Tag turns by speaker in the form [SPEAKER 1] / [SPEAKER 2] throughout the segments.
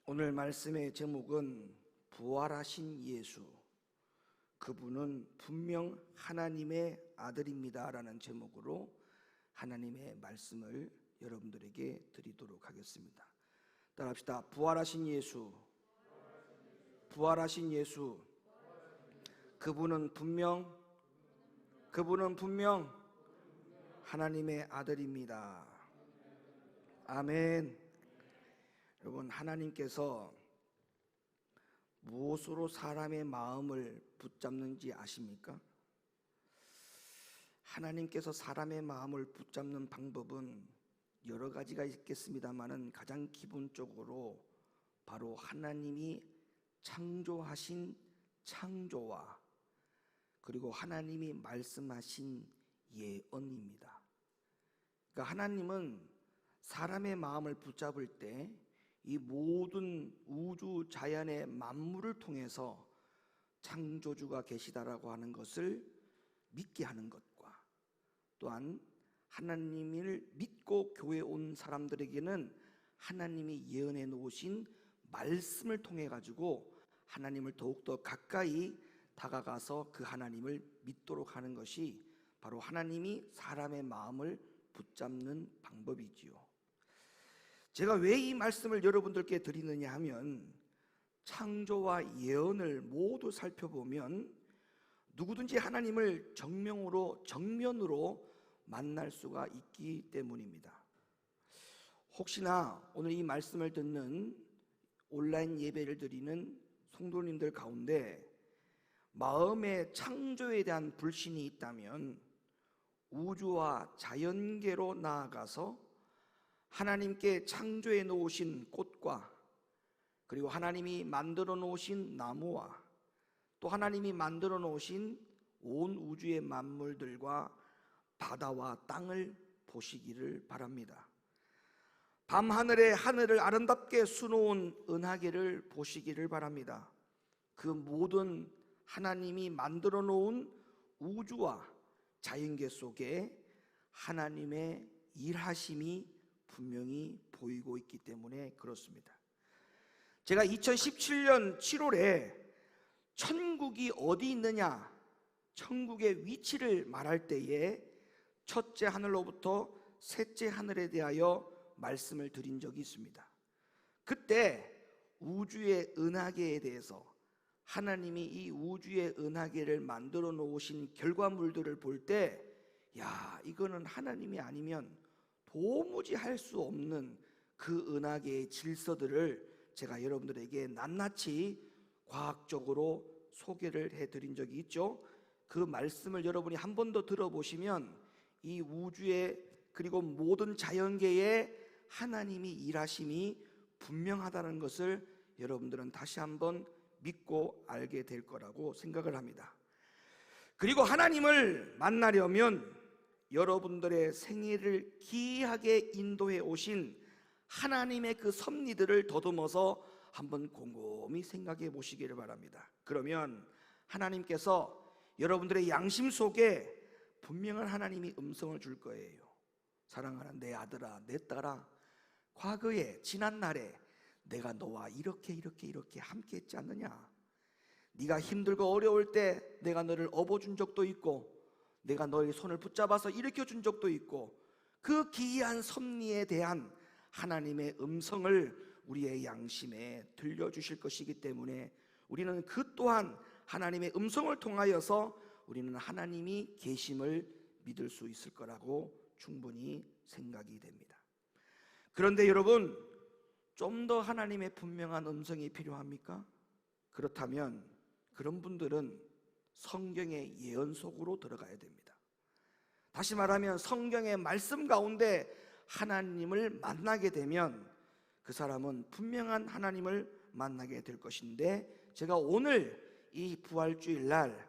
[SPEAKER 1] 오늘 말씀의 제목은 부활하신 예수, 그분은 분명 하나님의 아들입니다 라는 제목으로 하나님의 말씀을 여러분들에게 드리도록 하겠습니다. 따라합시다. 부활하신 예수, 부활하신 예수, 그분은 분명 하나님의 아들입니다. 아멘. 여러분, 하나님께서 무엇으로 사람의 마음을 붙잡는지 아십니까? 하나님께서 사람의 마음을 붙잡는 방법은 여러 가지가 있겠습니다만은 가장 기본적으로 바로 하나님이 창조하신 창조와 그리고 하나님이 말씀하신 예언입니다. 그러니까 하나님은 사람의 마음을 붙잡을 때 이 모든 우주 자연의 만물을 통해서 창조주가 계시다라고 하는 것을 믿게 하는 것과 또한 하나님을 믿고 교회에 온 사람들에게는 하나님이 예언해 놓으신 말씀을 통해 가지고 하나님을 더욱더 가까이 다가가서 그 하나님을 믿도록 하는 것이 바로 하나님이 사람의 마음을 붙잡는 방법이지요. 제가 왜 이 말씀을 여러분들께 드리느냐 하면 창조와 예언을 모두 살펴보면 누구든지 하나님을 정면으로 만날 수가 있기 때문입니다. 혹시나 오늘 이 말씀을 듣는 온라인 예배를 드리는 성도님들 가운데 마음의 창조에 대한 불신이 있다면 우주와 자연계로 나아가서 하나님께 창조해 놓으신 꽃과 그리고 하나님이 만들어 놓으신 나무와 또 하나님이 만들어 놓으신 온 우주의 만물들과 바다와 땅을 보시기를 바랍니다. 밤하늘에 하늘을 아름답게 수놓은 은하계를 보시기를 바랍니다. 그 모든 하나님이 만들어 놓은 우주와 자연계 속에 하나님의 일하심이 분명히 보이고 있기 때문에 그렇습니다. 제가 2017년 7월에 천국이 어디 있느냐, 천국의 위치를 말할 때에 첫째 하늘로부터 셋째 하늘에 대하여 말씀을 드린 적이 있습니다. 그때 우주의 은하계에 대해서 하나님이 이 우주의 은하계를 만들어 놓으신 결과물들을 볼 때 이거는 하나님이 아니면 도무지 할 수 없는 그 은하계의 질서들을 제가 여러분들에게 낱낱이 과학적으로 소개를 해드린 적이 있죠. 그 말씀을 여러분이 한 번 더 들어보시면 이 우주의 그리고 모든 자연계에 하나님이 일하심이 분명하다는 것을 여러분들은 다시 한번 믿고 알게 될 거라고 생각을 합니다. 그리고 하나님을 만나려면 여러분들의 생애를 기이하게 인도해 오신 하나님의 그 섭리들을 더듬어서 한번 곰곰이 생각해 보시기를 바랍니다. 그러면 하나님께서 여러분들의 양심 속에 분명한 하나님이 음성을 줄 거예요. 사랑하는 내 아들아, 내 딸아, 과거에 지난날에 내가 너와 이렇게 함께 했지 않느냐? 네가 힘들고 어려울 때 내가 너를 업어준 적도 있고 내가 너의 손을 붙잡아서 일으켜준 적도 있고 그 기이한 섭리에 대한 하나님의 음성을 우리의 양심에 들려주실 것이기 때문에 우리는 그 또한 하나님의 음성을 통하여서 우리는 하나님이 계심을 믿을 수 있을 거라고 충분히 생각이 됩니다. 그런데 여러분, 좀 더 하나님의 분명한 음성이 필요합니까? 그렇다면 그런 분들은 성경의 예언 속으로 들어가야 됩니다. 다시 말하면 성경의 말씀 가운데 하나님을 만나게 되면 그 사람은 분명한 하나님을 만나게 될 것인데, 제가 오늘 이 부활주일 날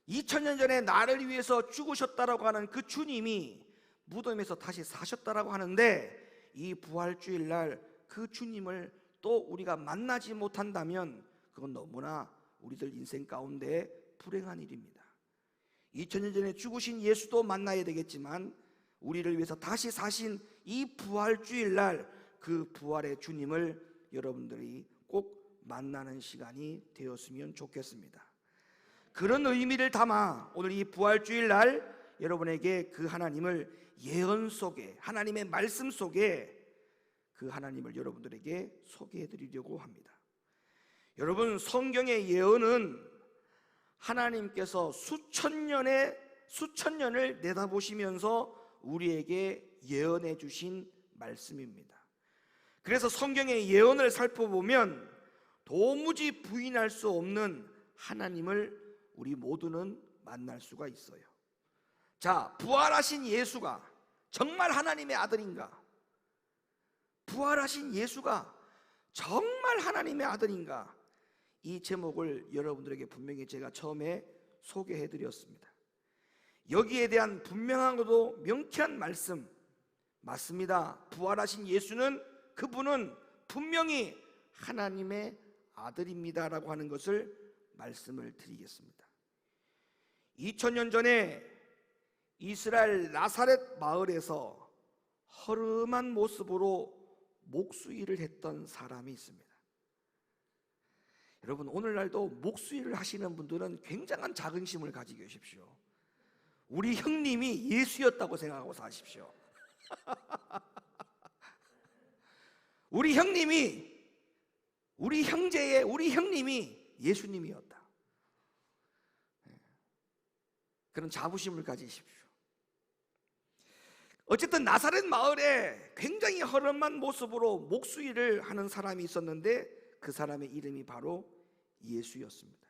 [SPEAKER 1] 2000년 전에 나를 위해서 죽으셨다라고 하는 그 주님이 무덤에서 다시 사셨다라고 하는데, 이 부활주일 날 그 주님을 또 우리가 만나지 못한다면 그건 너무나 우리들 인생 가운데 불행한 일입니다. 2000년 전에 죽으신 예수도 만나야 되겠지만 우리를 위해서 다시 사신 이 부활주일 날 그 부활의 주님을 여러분들이 꼭 만나는 시간이 되었으면 좋겠습니다. 그런 의미를 담아 오늘 이 부활주일 날 여러분에게 그 하나님을 예언 속에, 하나님의 말씀 속에 그 하나님을 여러분들에게 소개해 드리려고 합니다. 여러분, 성경의 예언은 하나님께서 수천 년을 내다보시면서 우리에게 예언해 주신 말씀입니다. 그래서 성경의 예언을 살펴보면 도무지 부인할 수 없는 하나님을 우리 모두는 만날 수가 있어요. 자, 부활하신 예수가 정말 하나님의 아들인가? 부활하신 예수가 정말 하나님의 아들인가? 이 제목을 여러분들에게 분명히 제가 처음에 소개해 드렸습니다. 여기에 대한 분명하고도 명쾌한 말씀 맞습니다. 부활하신 예수는, 그분은 분명히 하나님의 아들입니다라고 하는 것을 말씀을 드리겠습니다. 2000년 전에 이스라엘 나사렛 마을에서 허름한 모습으로 목수일을 했던 사람이 있습니다. 여러분, 오늘날도 목수일을 하시는 분들은 굉장한 자긍심을 가지고 계십시오. 우리 형님이 예수였다고 생각하고 사십시오. 우리 형님이, 우리 형제의 우리 형님이 예수님이었다. 그런 자부심을 가지십시오. 어쨌든 나사렛 마을에 굉장히 허름한 모습으로 목수일을 하는 사람이 있었는데 그 사람의 이름이 바로 예수였습니다.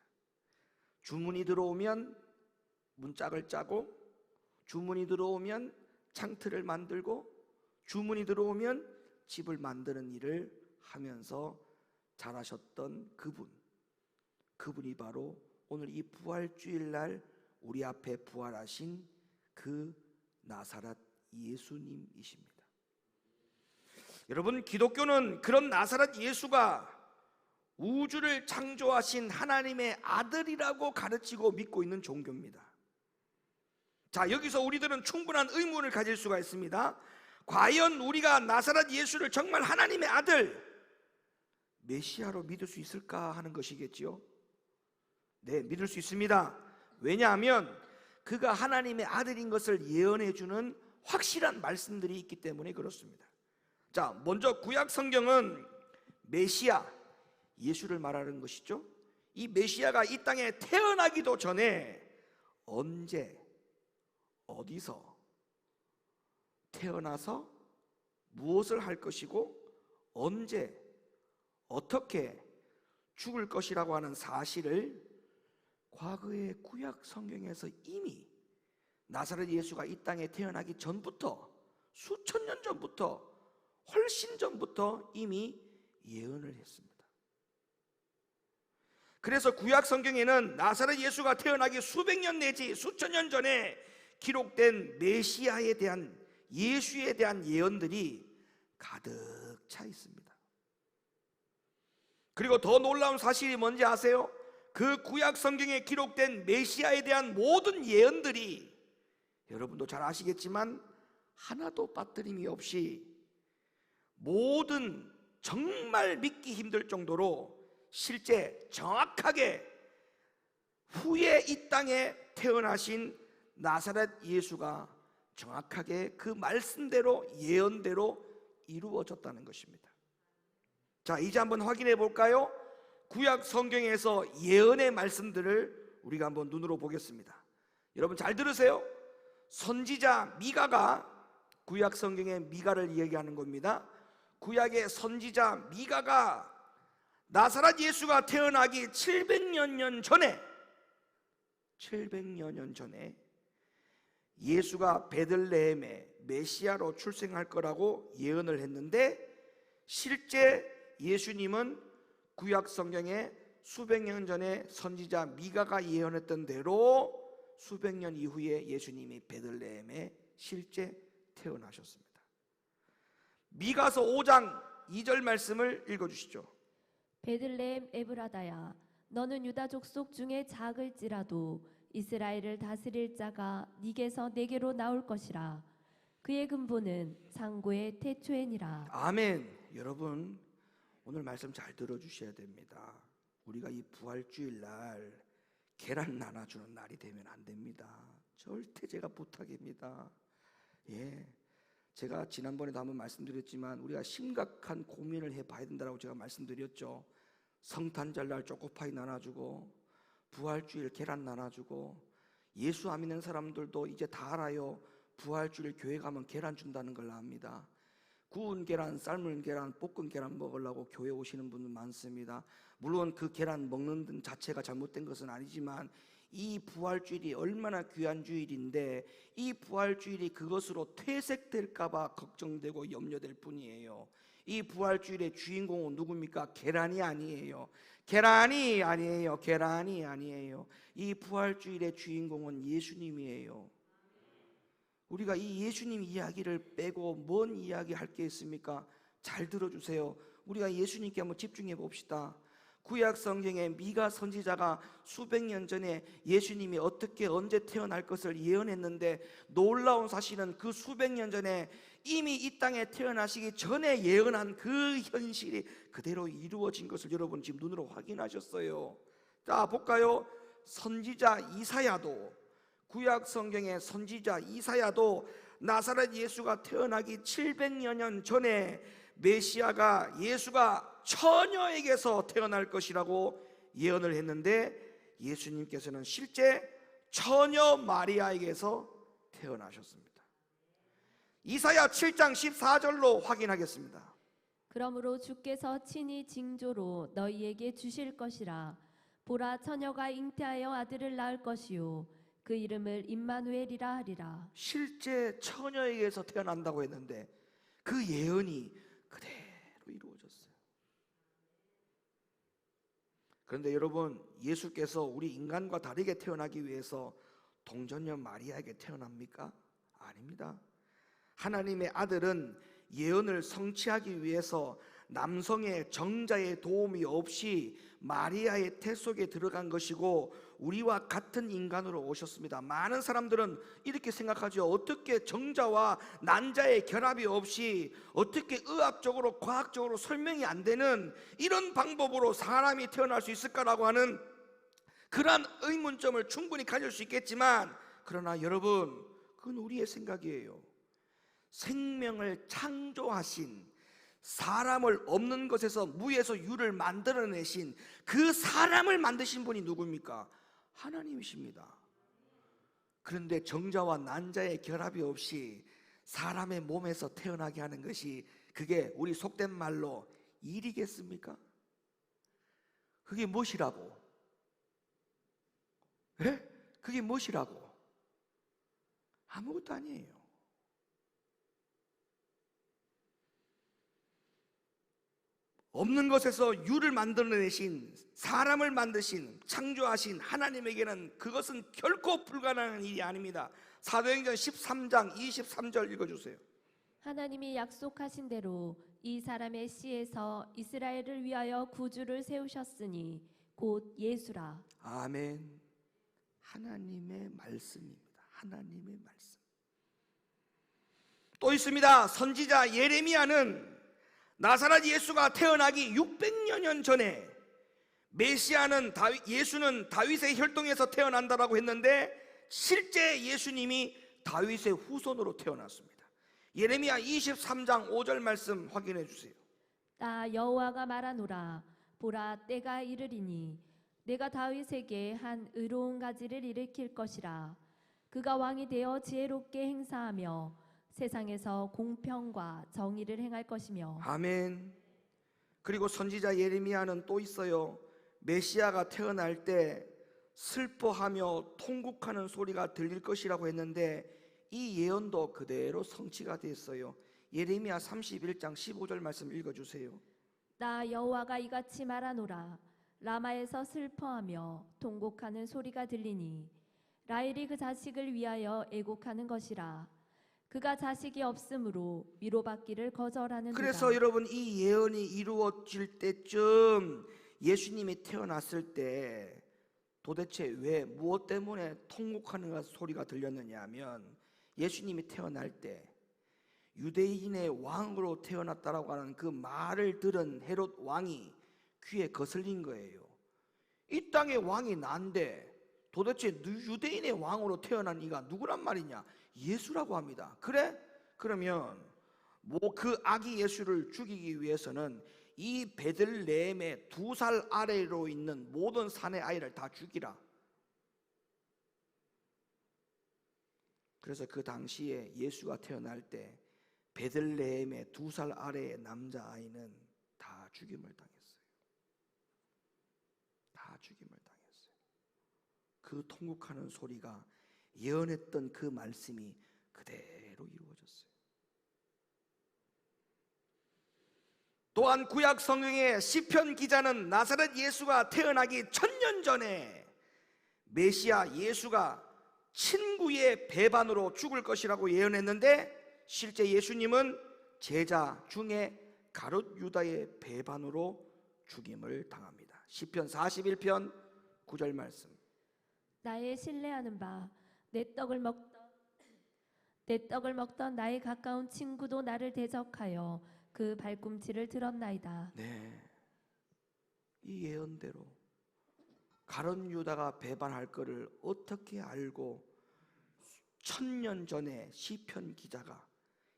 [SPEAKER 1] 주문이 들어오면 문짝을 짜고, 주문이 들어오면 창틀을 만들고, 주문이 들어오면 집을 만드는 일을 하면서 잘하셨던 그분이 바로 오늘 이 부활주일날 우리 앞에 부활하신 그 나사렛 예수님이십니다. 여러분, 기독교는 그런 나사렛 예수가 우주를 창조하신 하나님의 아들이라고 가르치고 믿고 있는 종교입니다. 자, 여기서 우리들은 충분한 의문을 가질 수가 있습니다. 과연 우리가 나사렛 예수를 정말 하나님의 아들, 메시아로 믿을 수 있을까 하는 것이겠지요. 네, 믿을 수 있습니다. 왜냐하면 그가 하나님의 아들인 것을 예언해 주는 확실한 말씀들이 있기 때문에 그렇습니다. 자, 먼저 구약 성경은 메시아, 예수를 말하는 것이죠. 이 메시아가 이 땅에 태어나기도 전에 언제, 어디서 태어나서 무엇을 할 것이고 언제, 어떻게 죽을 것이라고 하는 사실을 과거의 구약 성경에서 이미 나사렛 예수가 이 땅에 태어나기 전부터, 수천 년 전부터, 훨씬 전부터 이미 예언을 했습니다. 그래서 구약 성경에는 나사렛 예수가 태어나기 수백 년 내지 수천 년 전에 기록된 메시아에 대한, 예수에 대한 예언들이 가득 차 있습니다. 그리고 더 놀라운 사실이 뭔지 아세요? 그 구약 성경에 기록된 메시아에 대한 모든 예언들이 여러분도 잘 아시겠지만 하나도 빠뜨림이 없이 모든, 정말 믿기 힘들 정도로 실제 정확하게 후에 이 땅에 태어나신 나사렛 예수가 정확하게 그 말씀대로, 예언대로 이루어졌다는 것입니다. 자, 이제 한번 확인해 볼까요? 구약 성경에서 예언의 말씀들을 우리가 한번 눈으로 보겠습니다. 여러분 잘 들으세요. 선지자 미가가, 구약 성경의 미가를 이야기하는 겁니다. 구약의 선지자 미가가 나사렛 예수가 태어나기 700여 년 전에, 700여 년 전에 예수가 베들레헴에 메시아로 출생할 거라고 예언을 했는데, 실제 예수님은 구약 성경에 수백 년 전에 선지자 미가가 예언했던 대로 수백 년 이후에 예수님이 베들레헴에 실제 태어나셨습니다. 미가서 5장 2절 말씀을 읽어주시죠.
[SPEAKER 2] 베들레헴 에브라다야, 너는 유다 족속 중에 작을지라도 이스라엘을 다스릴 자가 네게서 내게로 나올 것이라. 그의 근본은 상고의 태초에니라.
[SPEAKER 1] 아멘. 여러분, 오늘 말씀 잘 들어주셔야 됩니다. 우리가 이 부활주일 날 계란 나눠주는 날이 되면 안 됩니다. 절대 제가 부탁입니다. 제가 지난번에도 한번 말씀드렸지만 우리가 심각한 고민을 해봐야 된다고 제가 말씀드렸죠. 성탄절날 초코파이 나눠주고 부활주일 계란 나눠주고, 예수 안 믿는 사람들도 이제 다 알아요. 부활주일 교회 가면 계란 준다는 걸 압니다. 구운 계란, 삶은 계란, 볶은 계란 먹으려고 교회 오시는 분들 많습니다. 물론 그 계란 먹는 자체가 잘못된 것은 아니지만 이 부활주일이 얼마나 귀한 주일인데 이 부활주일이 그것으로 퇴색될까봐 걱정되고 염려될 뿐이에요. 이 부활주일의 주인공은 누굽니까? 계란이 아니에요. 계란이 아니에요. 계란이 아니에요. 이 부활주일의 주인공은 예수님이에요. 우리가 이 예수님 이야기를 빼고 뭔 이야기 할 게 있습니까? 잘 들어주세요. 우리가 예수님께 한번 집중해 봅시다. 구약 성경에 미가 선지자가 수백 년 전에 예수님이 어떻게 언제 태어날 것을 예언했는데, 놀라운 사실은 그 수백 년 전에 이미 이 땅에 태어나시기 전에 예언한 그 현실이 그대로 이루어진 것을 여러분 지금 눈으로 확인하셨어요. 자, 볼까요? 선지자 이사야도, 구약 성경의 선지자 이사야도 나사렛 예수가 태어나기 700여 년 전에 메시아가, 예수가 처녀에게서 태어날 것이라고 예언을 했는데, 예수님께서는 실제 처녀 마리아에게서 태어나셨습니다. 이사야 7장 14절로 확인하겠습니다.
[SPEAKER 2] 그러므로 주께서 친히 징조로 너희에게 주실 것이라. 보라, 처녀가 잉태하여 아들을 낳을 것이요 그 이름을 임마누엘이라 하리라.
[SPEAKER 1] 실제 처녀에게서 태어난다고 했는데 그 예언이 그대로 이루어졌어요. 그런데 여러분, 예수께서 우리 인간과 다르게 태어나기 위해서 동정녀 마리아에게 태어납니까? 아닙니다. 하나님의 아들은 예언을 성취하기 위해서 남성의 정자의 도움이 없이 마리아의 태 속에 들어간 것이고 우리와 같은 인간으로 오셨습니다. 많은 사람들은 이렇게 생각하죠. 어떻게 정자와 난자의 결합이 없이, 어떻게 의학적으로 과학적으로 설명이 안 되는 이런 방법으로 사람이 태어날 수 있을까라고 하는 그러한 의문점을 충분히 가질 수 있겠지만, 그러나 여러분, 그건 우리의 생각이에요. 생명을 창조하신, 사람을 없는 것에서 무에서 유를 만들어내신 그 사람을 만드신 분이 누굽니까? 하나님이십니다. 그런데 정자와 난자의 결합이 없이 사람의 몸에서 태어나게 하는 것이, 그게 우리 속된 말로 일이겠습니까? 그게 무엇이라고? 그게 무엇이라고? 아무것도 아니에요. 없는 것에서 유를 만들어내신, 사람을 만드신, 창조하신 하나님에게는 그것은 결코 불가능한 일이 아닙니다. 사도행전 13장 23절 읽어주세요.
[SPEAKER 2] 하나님이 약속하신 대로 이 사람의 씨에서 이스라엘을 위하여 구주를 세우셨으니 곧 예수라.
[SPEAKER 1] 아멘. 하나님의 말씀입니다. 하나님의 말씀. 또 있습니다. 선지자 예레미야는 나사렛 예수가 태어나기 600여 년 전에 메시아는 예수는 다윗의 혈통에서 태어난다라고 했는데 실제 예수님이 다윗의 후손으로 태어났습니다. 예레미야 23장 5절 말씀 확인해 주세요.
[SPEAKER 2] 나 여호와가 말하노라. 보라, 때가 이르리니 내가 다윗에게 한 의로운 가지를 일으킬 것이라. 그가 왕이 되어 지혜롭게 행사하며 세상에서 공평과 정의를 행할 것이며.
[SPEAKER 1] 아멘. 그리고 선지자 예레미야는 또 있어요. 메시아가 태어날 때 슬퍼하며 통곡하는 소리가 들릴 것이라고 했는데 이 예언도 그대로 성취가 됐어요. 예레미야 31장 15절 말씀 읽어주세요.
[SPEAKER 2] 나 여호와가 이같이 말하노라. 라마에서 슬퍼하며 통곡하는 소리가 들리니 라헬이 그 자식을 위하여 애곡하는 것이라. 그가 자식이 없으므로 위로받기를 거절하는.
[SPEAKER 1] 그래서 여러분, 이 예언이 이루어질 때쯤, 예수님이 태어났을 때 도대체 왜, 무엇 때문에 통곡하는 소리가 들렸느냐 하면, 예수님이 태어날 때 유대인의 왕으로 태어났다라고 하는 그 말을 들은 헤롯 왕이 귀에 거슬린 거예요. 이 땅의 왕이 난데 도대체 유대인의 왕으로 태어난 이가 누구란 말이냐? 예수라고 합니다. 그래? 그러면 그 아기 예수를 죽이기 위해서는 이 베들레헴의 2살 아래로 있는 모든 산의 아이를 다 죽이라. 그래서 그 당시에 예수가 태어날 때 베들레헴의 2살 아래의 남자아이는 다 죽임을 당했어요. 다 죽임을 당했어요. 그 통곡하는 소리가 예언했던 그 말씀이 그대로 이루어졌어요. 또한 구약 성경의 시편 기자는 나사렛 예수가 태어나기 1000년 전에 메시아 예수가 친구의 배반으로 죽을 것이라고 예언했는데 실제 예수님은 제자 중에 가룟 유다의 배반으로 죽임을 당합니다. 시편 41편 9절 말씀.
[SPEAKER 2] 나의 신뢰하는 바 내 떡을 먹던 나의 가까운 친구도 나를 대적하여 그 발꿈치를 들었나이다.
[SPEAKER 1] 네, 이 예언대로 가룟 유다가 배반할 것을 어떻게 알고 1000년 전에 시편 기자가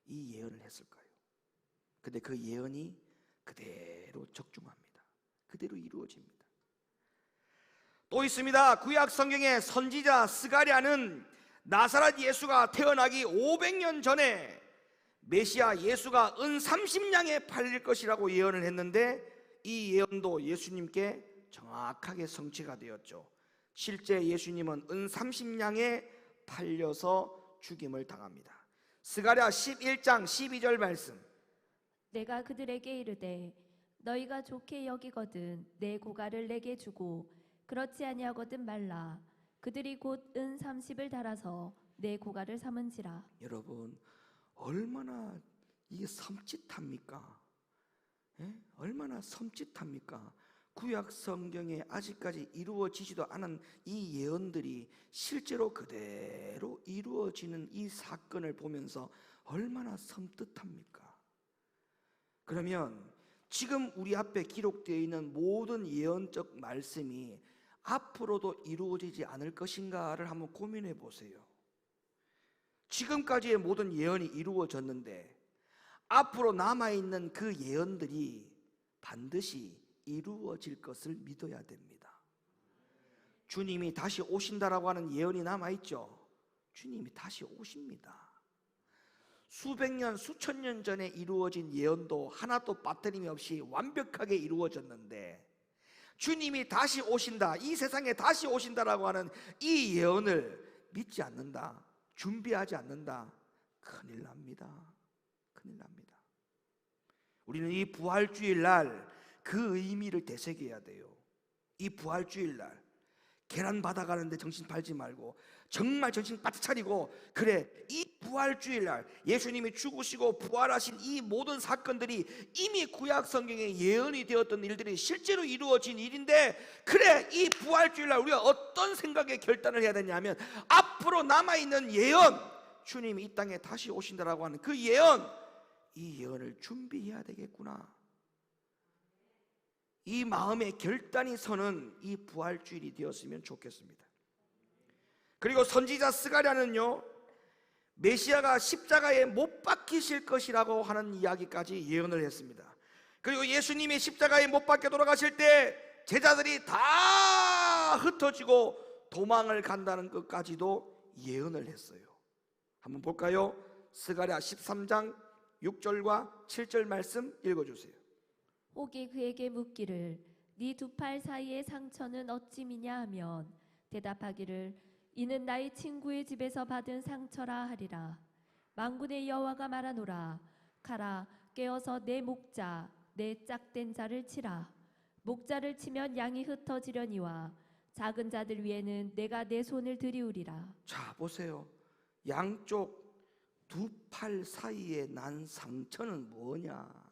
[SPEAKER 1] 이 예언을 했을까요? 근데 그 예언이 그대로 적중합니다. 그대로 이루어집니다. 또 있습니다. 구약 성경의 선지자 스가랴는 나사렛 예수가 태어나기 500년 전에 메시아 예수가 은 30냥에 팔릴 것이라고 예언을 했는데 이 예언도 예수님께 정확하게 성취가 되었죠. 실제 예수님은 은 30냥에 팔려서 죽임을 당합니다. 스가랴 11장 12절 말씀.
[SPEAKER 2] 내가 그들에게 이르되 너희가 좋게 여기거든 내 고가를 내게 주고 그렇지 아니하거든 말라. 그들이 곧 은 30을 달아서 내 고가를 삼은지라.
[SPEAKER 1] 여러분 얼마나 이게 섬찟합니까? 예? 얼마나 섬찟합니까? 구약 성경에 아직까지 이루어지지도 않은 이 예언들이 실제로 그대로 이루어지는 이 사건을 보면서 얼마나 섬뜩합니까? 그러면 지금 우리 앞에 기록되어 있는 모든 예언적 말씀이 앞으로도 이루어지지 않을 것인가를 한번 고민해 보세요. 지금까지의 모든 예언이 이루어졌는데 앞으로 남아있는 그 예언들이 반드시 이루어질 것을 믿어야 됩니다. 주님이 다시 오신다라고 하는 예언이 남아있죠. 주님이 다시 오십니다. 수백 년, 수천 년 전에 이루어진 예언도 하나도 빠뜨림이 없이 완벽하게 이루어졌는데 주님이 다시 오신다, 이 세상에 다시 오신다라고 하는 이 예언을 믿지 않는다, 준비하지 않는다, 큰일 납니다. 큰일 납니다. 우리는 이 부활주일 날 그 의미를 되새겨야 돼요. 이 부활주일 날 계란 받아가는데 정신 팔지 말고 정말 정신 바짝 차리고, 그래, 이 부활주일 날 예수님이 죽으시고 부활하신 이 모든 사건들이 이미 구약 성경에 예언이 되었던 일들이 실제로 이루어진 일인데, 그래, 이 부활주일 날 우리가 어떤 생각에 결단을 해야 되냐면 앞으로 남아있는 예언, 주님이 이 땅에 다시 오신다라고 하는 그 예언, 이 예언을 준비해야 되겠구나. 이 마음의 결단이 서는 이 부활주일이 되었으면 좋겠습니다. 그리고 선지자 스가랴는요, 메시아가 십자가에 못 박히실 것이라고 하는 이야기까지 예언을 했습니다. 그리고 예수님이 십자가에 못 박혀 돌아가실 때 제자들이 다 흩어지고 도망을 간다는 것까지도 예언을 했어요. 한번 볼까요? 스가랴 13장 6절과 7절 말씀 읽어주세요.
[SPEAKER 2] 혹이 그에게 묻기를 네 두 팔 사이의 상처는 어찌 미냐 하면 대답하기를 이는 나의 친구의 집에서 받은 상처라 하리라. 만군의 여호와가 말하노라. 가라, 깨어서 내 목자 내 짝된 자를 치라. 목자를 치면 양이 흩어지려니와 작은 자들 위에는 내가 내 손을 들이우리라.
[SPEAKER 1] 자, 보세요. 양쪽 두 팔 사이에 난 상처는 뭐냐?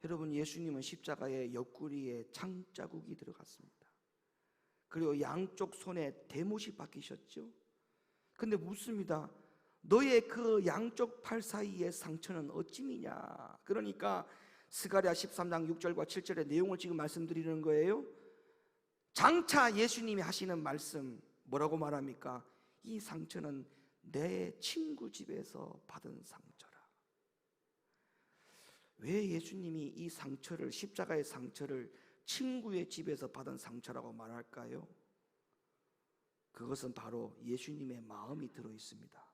[SPEAKER 1] 여러분, 예수님은 십자가의 옆구리에 창자국이 들어갔습니다. 그리고 양쪽 손에 대못이 박히셨죠. 근데 묻습니다. 너의 그 양쪽 팔 사이의 상처는 어찌미냐. 그러니까 스가랴 13장 6절과 7절의 내용을 지금 말씀드리는 거예요. 장차 예수님이 하시는 말씀 뭐라고 말합니까? 이 상처는 내 친구 집에서 받은 상처라. 왜 예수님이 이 상처를, 십자가의 상처를 친구의 집에서 받은 상처라고 말할까요? 그것은 바로 예수님의 마음이 들어 있습니다.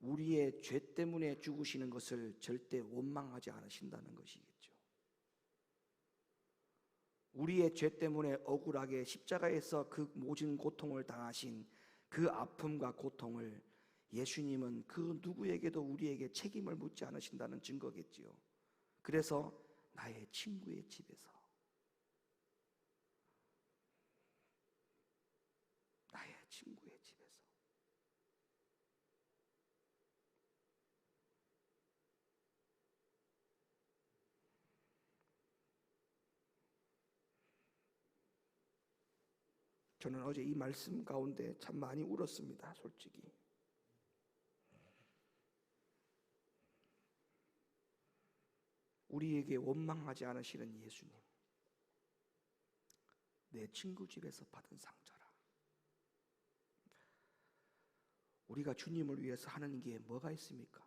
[SPEAKER 1] 우리의 죄 때문에 죽으시는 것을 절대 원망하지 않으신다는 것이겠죠. 우리의 죄 때문에 억울하게 십자가에서 그 모진 고통을 당하신 그 아픔과 고통을 예수님은 그 누구에게도 우리에게 책임을 묻지 않으신다는 증거겠지요. 그래서 나의 친구의 집에서, 나의 친구의 집에서. 저는 어제 이 말씀 가운데 참 많이 울었습니다. 솔직히. 우리에게 원망하지 않으시는 예수님, 내 친구 집에서 받은 상처라. 우리가 주님을 위해서 하는 게 뭐가 있습니까?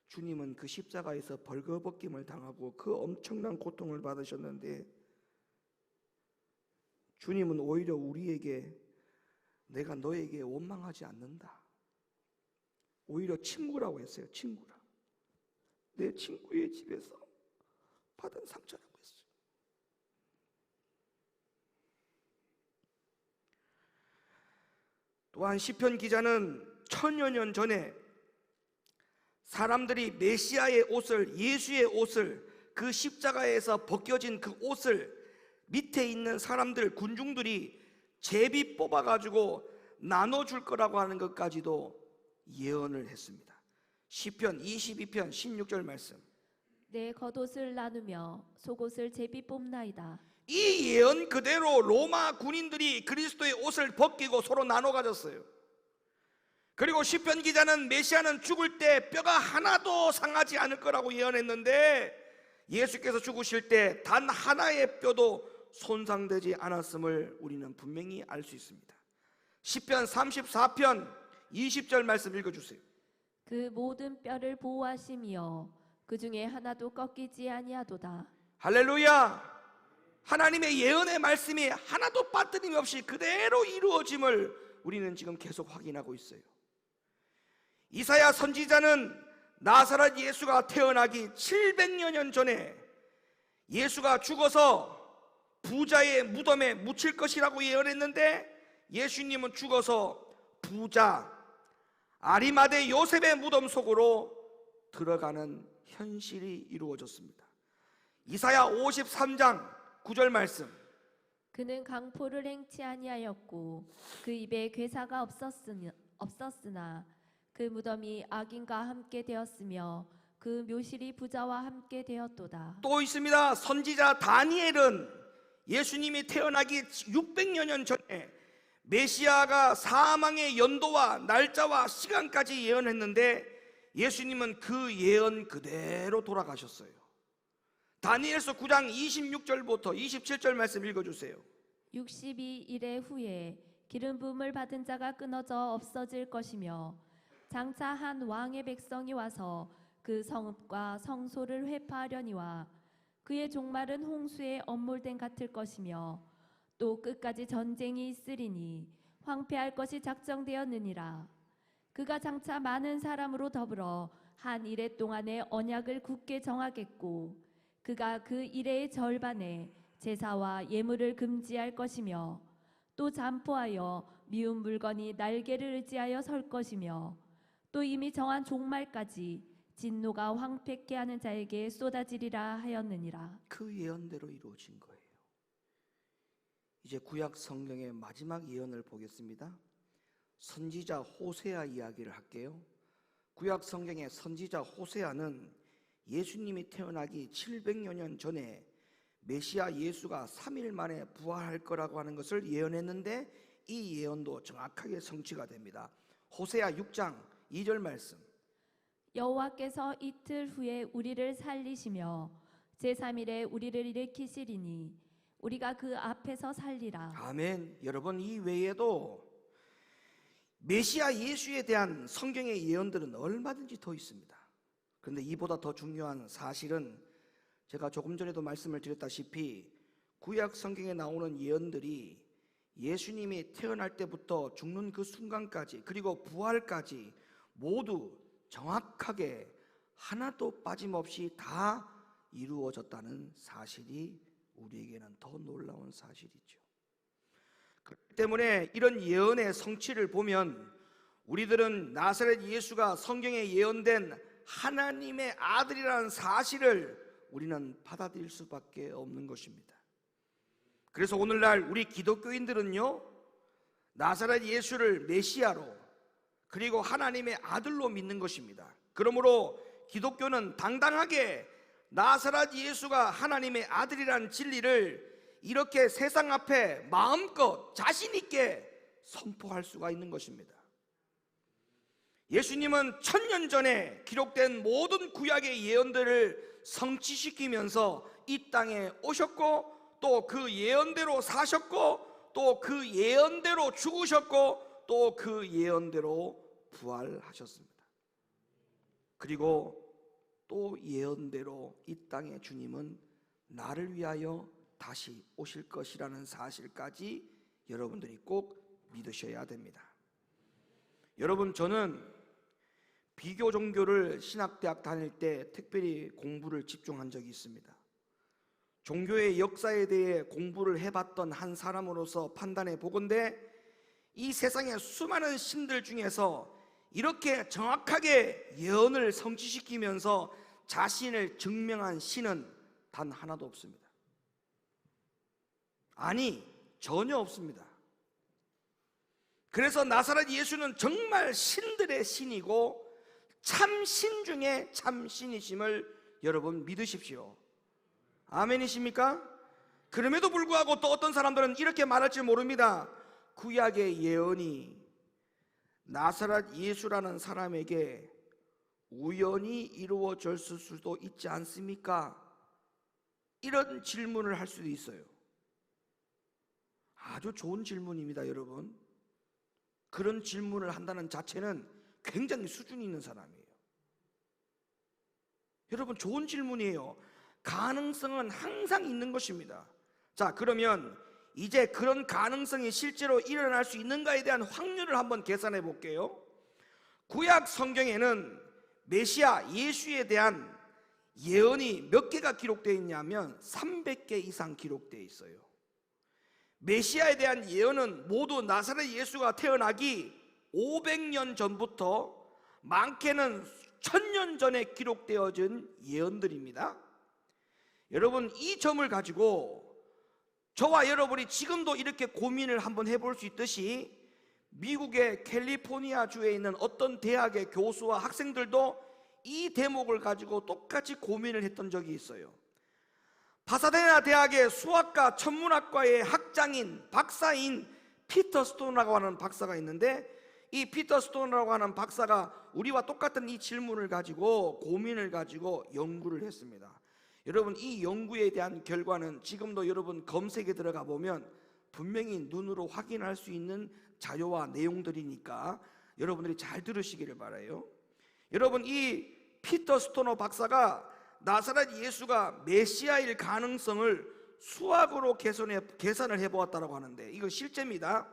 [SPEAKER 1] 주님은 그 십자가에서 벌거벗김을 당하고 그 엄청난 고통을 받으셨는데, 주님은 오히려 우리에게 내가 너에게 원망하지 않는다, 오히려 친구라고 했어요. 친구라. 내 친구의 집에서 받은 상처라고 했어요. 또한 시편 기자는 천여 년 전에 사람들이 메시아의 옷을, 예수의 옷을, 그 십자가에서 벗겨진 그 옷을 밑에 있는 사람들, 군중들이 제비 뽑아가지고 나눠줄 거라고 하는 것까지도 예언을 했습니다. 시편 22편 16절 말씀.
[SPEAKER 2] 내 겉옷을 나누며 속옷을 제비 뽑나이다.
[SPEAKER 1] 이 예언 그대로 로마 군인들이 그리스도의 옷을 벗기고 서로 나눠 가졌어요. 그리고 시편 기자는 메시아는 죽을 때 뼈가 하나도 상하지 않을 거라고 예언했는데, 예수께서 죽으실 때 단 하나의 뼈도 손상되지 않았음을 우리는 분명히 알 수 있습니다. 시편 34편 20절 말씀 읽어주세요.
[SPEAKER 2] 그 모든 뼈를 보호하시며 그 중에 하나도 꺾이지 아니하도다.
[SPEAKER 1] 할렐루야. 하나님의 예언의 말씀이 하나도 빠뜨림 없이 그대로 이루어짐을 우리는 지금 계속 확인하고 있어요. 이사야 선지자는 나사렛 예수가 태어나기 700여 년 전에 예수가 죽어서 부자의 무덤에 묻힐 것이라고 예언했는데, 예수님은 죽어서 부자 아리마대 요셉의 무덤 속으로 들어가는 현실이 이루어졌습니다. 이사야 53장 9절 말씀.
[SPEAKER 2] 그는 강포를 행치 아니하였고 그 입에 괴사가 없었으나 그 무덤이 악인과 함께 되었으며 그 묘실이 부자와 함께 되었도다.
[SPEAKER 1] 또 있습니다. 선지자 다니엘은 예수님이 태어나기 600여 년 전에 메시아가 사망의 연도와 날짜와 시간까지 예언했는데, 예수님은 그 예언 그대로 돌아가셨어요. 다니엘서 9장 26절부터 27절 말씀 읽어주세요.
[SPEAKER 2] 62일의 후에 기름 부음을 받은 자가 끊어져 없어질 것이며, 장차 한 왕의 백성이 와서 그 성읍과 성소를 회파하려니와 그의 종말은 홍수에 엄몰된 같을 것이며, 또 끝까지 전쟁이 있으리니 황폐할 것이 작정되었느니라. 그가 장차 많은 사람으로 더불어 한 이레 동안의 언약을 굳게 정하겠고, 그가 그 이레의 절반에 제사와 예물을 금지할 것이며, 또 잠포하여 미운 물건이 날개를 의지하여 설 것이며, 또 이미 정한 종말까지 진노가 황폐케 하는 자에게 쏟아지리라 하였느니라.
[SPEAKER 1] 그 예언대로 이루어진 거예요. 이제 구약 성경의 마지막 예언을 보겠습니다. 선지자 호세아 이야기를 할게요. 구약 성경의 선지자 호세아는 예수님이 태어나기 700여 년 전에 메시아 예수가 3일 만에 부활할 거라고 하는 것을 예언했는데, 이 예언도 정확하게 성취가 됩니다. 호세아 6장 2절 말씀.
[SPEAKER 2] 여호와께서 이틀 후에 우리를 살리시며 제3일에 우리를 일으키시리니 우리가 그 앞에서 살리라.
[SPEAKER 1] 아멘. 여러분, 이 외에도 메시아 예수에 대한 성경의 예언들은 얼마든지 더 있습니다. 그런데 이보다 더 중요한 사실은 제가 조금 전에도 말씀을 드렸다시피 구약 성경에 나오는 예언들이 예수님이 태어날 때부터 죽는 그 순간까지 그리고 부활까지 모두 정확하게 하나도 빠짐없이 다 이루어졌다는 사실이 우리에게는 더 놀라운 사실이죠. 그렇기 때문에 이런 예언의 성취를 보면 우리들은 나사렛 예수가 성경에 예언된 하나님의 아들이라는 사실을 우리는 받아들일 수밖에 없는 것입니다. 그래서 오늘날 우리 기독교인들은요, 나사렛 예수를 메시아로 그리고 하나님의 아들로 믿는 것입니다. 그러므로 기독교는 당당하게 나사렛 예수가 하나님의 아들이라는 진리를 이렇게 세상 앞에 마음껏 자신 있게 선포할 수가 있는 것입니다. 예수님은 1000년 전에 기록된 모든 구약의 예언들을 성취시키면서 이 땅에 오셨고 또 그 예언대로 사셨고 또 그 예언대로 죽으셨고 또 그 예언대로 부활하셨습니다. 그리고 또 예언대로 이 땅에 주님은 나를 위하여 다시 오실 것이라는 사실까지 여러분들이 꼭 믿으셔야 됩니다. 여러분, 저는 비교 종교를 신학대학 다닐 때 특별히 공부를 집중한 적이 있습니다. 종교의 역사에 대해 공부를 해봤던 한 사람으로서 판단해 보건대 이 세상의 수많은 신들 중에서 이렇게 정확하게 예언을 성취시키면서 자신을 증명한 신은 단 하나도 없습니다. 아니, 전혀 없습니다. 그래서 나사렛 예수는 정말 신들의 신이고 참 신 중에 참 신이심을 여러분 믿으십시오. 아멘이십니까? 그럼에도 불구하고 또 어떤 사람들은 이렇게 말할지 모릅니다. 구약의 예언이 나사렛 예수라는 사람에게 우연히 이루어졌을 수도 있지 않습니까? 이런 질문을 할 수도 있어요. 아주 좋은 질문입니다, 여러분. 그런 질문을 한다는 자체는 굉장히 수준이 있는 사람이에요. 여러분, 좋은 질문이에요. 가능성은 항상 있는 것입니다. 자, 그러면 이제 그런 가능성이 실제로 일어날 수 있는가에 대한 확률을 한번 계산해 볼게요. 구약 성경에는 메시아 예수에 대한 예언이 몇 개가 기록되어 있냐면 300개 이상 기록되어 있어요. 메시아에 대한 예언은 모두 나사렛 예수가 태어나기 500년 전부터 많게는 1000년 전에 기록되어진 예언들입니다. 여러분, 이 점을 가지고 저와 여러분이 지금도 이렇게 고민을 한번 해볼 수 있듯이 미국의 캘리포니아 주에 있는 어떤 대학의 교수와 학생들도 이 대목을 가지고 똑같이 고민을 했던 적이 있어요. 파사데나 대학의 수학과 천문학과의 학장인 박사인 피터 스톤이라고 하는 박사가 있는데 이 피터 스톤이라고 하는 박사가 우리와 똑같은 이 질문을 가지고 고민을 가지고 연구를 했습니다. 여러분, 이 연구에 대한 결과는 지금도 여러분 검색에 들어가 보면 분명히 눈으로 확인할 수 있는 자료와 내용들이니까 여러분들이 잘 들으시기를 바라요. 여러분, 이 피터 스토너 박사가 나사렛 예수가 메시아일 가능성을 수학으로 계산을 해보았다고 하는데 이거 실제입니다.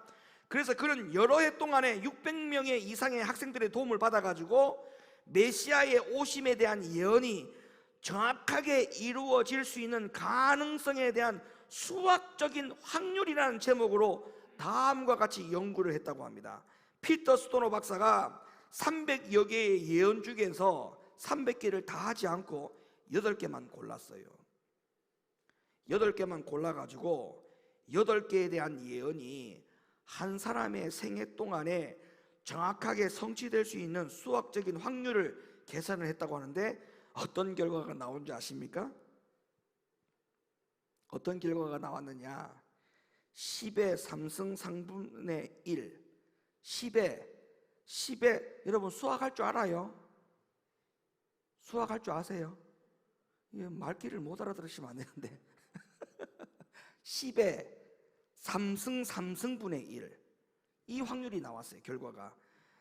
[SPEAKER 1] 그래서 그는 여러 해 동안에 600명의 이상의 학생들의 도움을 받아가지고 메시아의 오심에 대한 예언이 정확하게 이루어질 수 있는 가능성에 대한 수학적인 확률이라는 제목으로 다음과 같이 연구를 했다고 합니다. 피터 스토너 박사가 300여 개의 예언 중에서 300개를 다 하지 않고 8개만 골랐어요. 8개만 골라가지고 8개에 대한 예언이 한 사람의 생애 동안에 정확하게 성취될 수 있는 수학적인 확률을 계산을 했다고 하는데 어떤 결과가 나온지 아십니까? 어떤 결과가 나왔느냐? 10의 3승 상분의 1. 10에 여러분 수학할 줄 알아요? 수학할 줄 아세요? 말귀를 못 알아들으시면 안 되는데 10의 3승 3승분의 1. 이 확률이 나왔어요. 결과가.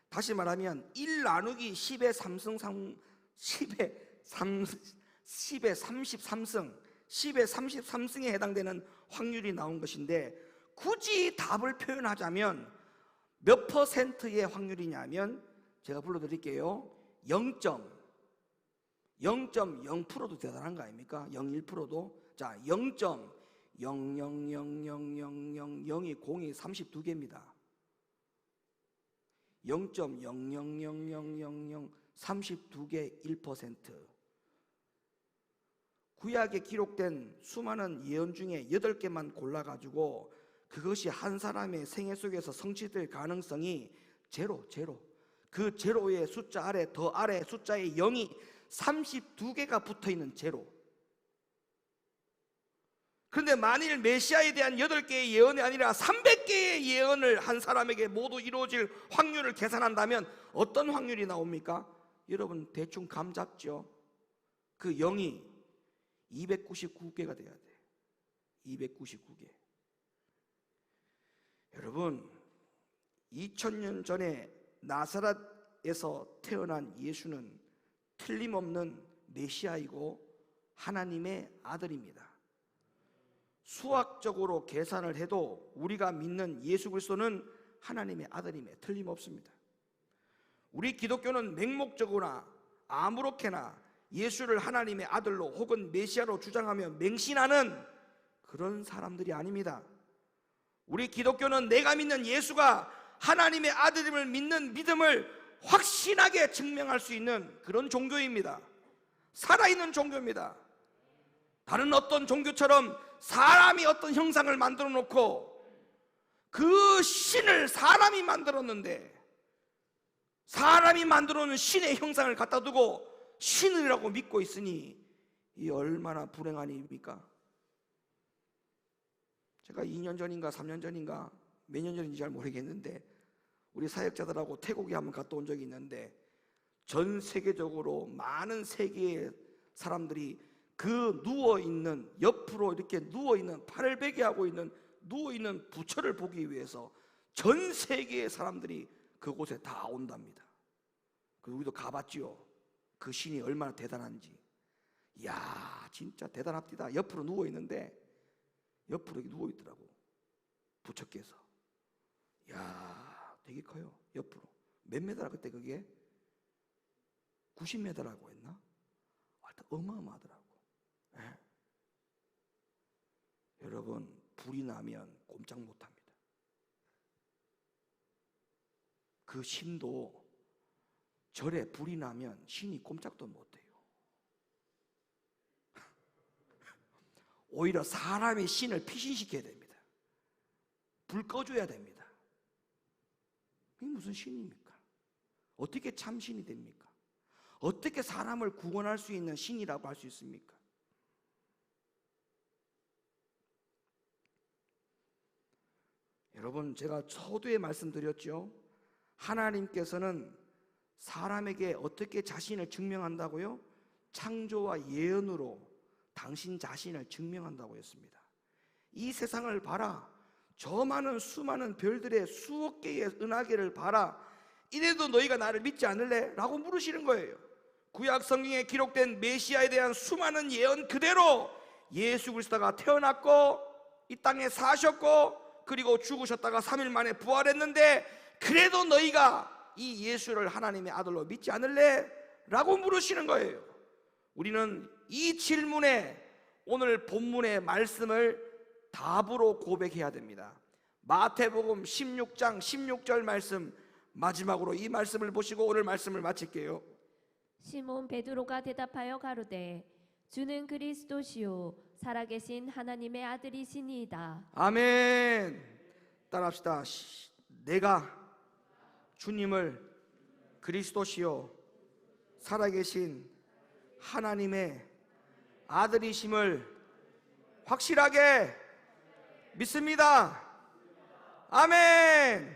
[SPEAKER 1] 다시 말하면 1 나누기 10의 3승 10의 33승 10의 33승에 해당되는 확률이 나온 것인데, 굳이 답을 표현하자면 몇 퍼센트의 확률이냐면 제가 불러드릴게요. 0.0%도 대단한 거 아닙니까? 0.1%도. 자, 0.0000000이 공이 32개입니다. 0.0000000 32개 1%. 구약에 기록된 수많은 예언 중에 8개만 골라가지고 그것이 한 사람의 생애 속에서 성취될 가능성이 제로. 그 제로의 숫자 아래 더 아래 숫자의 0이 32개가 붙어있는 제로. 그런데 만일 메시아에 대한 8개의 예언이 아니라 300개의 예언을 한 사람에게 모두 이루어질 확률을 계산한다면 어떤 확률이 나옵니까? 여러분 대충 감 잡죠? 그 0이 299개가 돼야 돼. 299개. 여러분 2000년 전에 나사렛에서 태어난 예수는 틀림없는 메시아이고 하나님의 아들입니다. 수학적으로 계산을 해도 우리가 믿는 예수 그리스도는 하나님의 아들임에 틀림없습니다. 우리 기독교는 맹목적으로나 아무렇게나 예수를 하나님의 아들로 혹은 메시아로 주장하며 맹신하는 그런 사람들이 아닙니다. 우리 기독교는 내가 믿는 예수가 하나님의 아들임을 믿는 믿음을 확신하게 증명할 수 있는 그런 종교입니다. 살아있는 종교입니다. 다른 어떤 종교처럼 사람이 어떤 형상을 만들어 놓고 그 신을 사람이 만들었는데 사람이 만들어 놓은 신의 형상을 갖다 두고 신이라고 믿고 있으니 이 얼마나 불행한 일입니까? 제가 2년 전인가 3년 전인가 몇 년 전인지 잘 모르겠는데 우리 사역자들하고 태국에 한번 갔다 온 적이 있는데 전 세계적으로 많은 세계의 사람들이 그 누워있는 옆으로 이렇게 누워있는 팔을 베게 하고 있는 누워있는 부처를 보기 위해서 전 세계의 사람들이 그곳에 다 온답니다. 그리고 우리도 가봤지요. 그 신이 얼마나 대단한지. 이야 진짜 대단합니다. 옆으로 누워있는데 옆으로 이렇게 누워있더라고 부처께서. 이야 되게 커요. 옆으로 몇 메다라 그때 그게 90m라고 했나? 하여튼 어마어마하더라고. 네. 여러분 불이 나면 꼼짝 못합니다. 그 신도 절에 불이 나면 신이 꼼짝도 못해요. 오히려 사람이 신을 피신시켜야 됩니다. 불 꺼줘야 됩니다. 이게 무슨 신입니까? 어떻게 참 신이 됩니까? 어떻게 사람을 구원할 수 있는 신이라고 할 수 있습니까? 여러분 제가 서두에 말씀드렸죠. 하나님께서는 사람에게 어떻게 자신을 증명한다고요? 창조와 예언으로 당신 자신을 증명한다고 했습니다. 이 세상을 봐라. 저 많은 수많은 별들의 수억 개의 은하계를 봐라. 이래도 너희가 나를 믿지 않을래? 라고 물으시는 거예요. 구약 성경에 기록된 메시아에 대한 수많은 예언 그대로 예수 그리스도가 태어났고 이 땅에 사셨고 그리고 죽으셨다가 3일 만에 부활했는데 그래도 너희가 이 예수를 하나님의 아들로 믿지 않을래? 라고 물으시는 거예요. 우리는 이 질문에 오늘 본문의 말씀을 답으로 고백해야 됩니다. 마태복음 16장 16절 말씀 마지막으로 이 말씀을 보시고 오늘 말씀을 마칠게요.
[SPEAKER 2] 시몬 베드로가 대답하여 가로되 주는 그리스도시요 살아계신 하나님의 아들이시니이다.
[SPEAKER 1] 아멘. 따라합시다. 내가 주님을 그리스도시요 살아계신 하나님의 아들이심을 확실하게 믿습니다. 아멘.